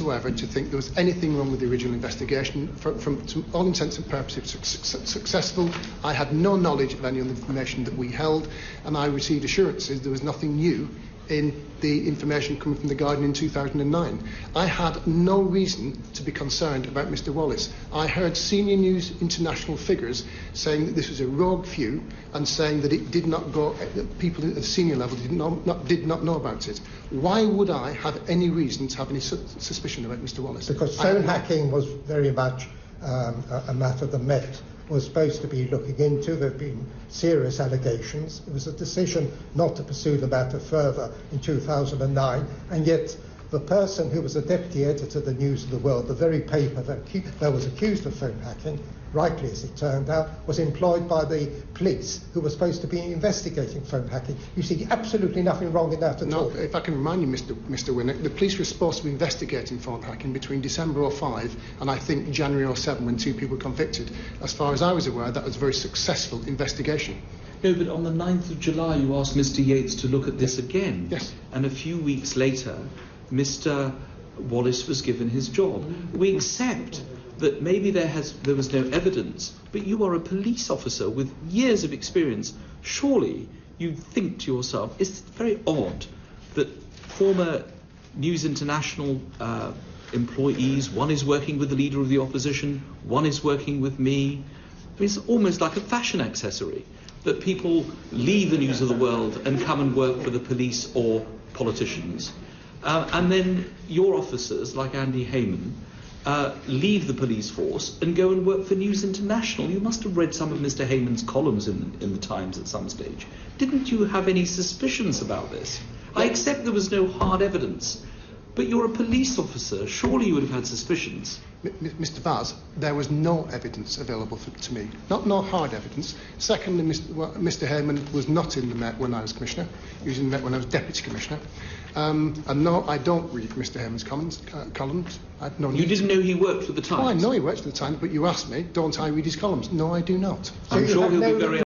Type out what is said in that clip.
whatsoever to think there was anything wrong with the original investigation. From to all intents and purposes, successful. I had no knowledge of any of the information that we held, and I received assurances there was nothing new in the information coming from the Guardian in 2009. I had no reason to be concerned about Mr Wallace. I heard senior News International figures saying that this was a rogue few and saying that it did not go, people at the senior level did not know about it. Why would I have any reason to have any suspicion about Mr Wallace? Because phone hacking was very much a matter the Met was supposed to be looking into. There have been serious allegations. It was a decision not to pursue the matter further in 2009, and yet the person who was a deputy editor of the News of the World, the very paper that was accused of phone hacking, rightly as it turned out, was employed by the police who were supposed to be investigating phone hacking. You see absolutely nothing wrong in that at all. If I can remind you, Mr Winnock, the police were supposed to be investigating phone hacking between December 2005 and I think January 2007 when 2 people were convicted. As far as I was aware, that was a very successful investigation. No, but on the 9th of July you asked Mr Yates to look at this again. Yes. And a few weeks later, Mr Wallace was given his job. We accept that maybe there was no evidence, but you are a police officer with years of experience. Surely you'd think to yourself, it's very odd that former News International employees, one is working with the leader of the opposition, one is working with me. It's almost like a fashion accessory that people leave the News of the World and come and work for the police or politicians. And then your officers, like Andy Heyman, leave the police force and go and work for News International. You must have read some of Mr Heyman's columns in the Times at some stage. Didn't you have any suspicions about this? I accept there was no hard evidence, but you're a police officer. Surely you would have had suspicions. Mr Vaz, there was no evidence available to me. No hard evidence. Secondly, Mr Heyman was not in the Met when I was Commissioner. He was in the Met when I was Deputy Commissioner. And no, I don't read Mr Heyman's columns. You didn't know he worked for the Times? Oh, I know he works for the Times, but you asked me, don't I read his columns? No, I do not. I'm sure he'll be very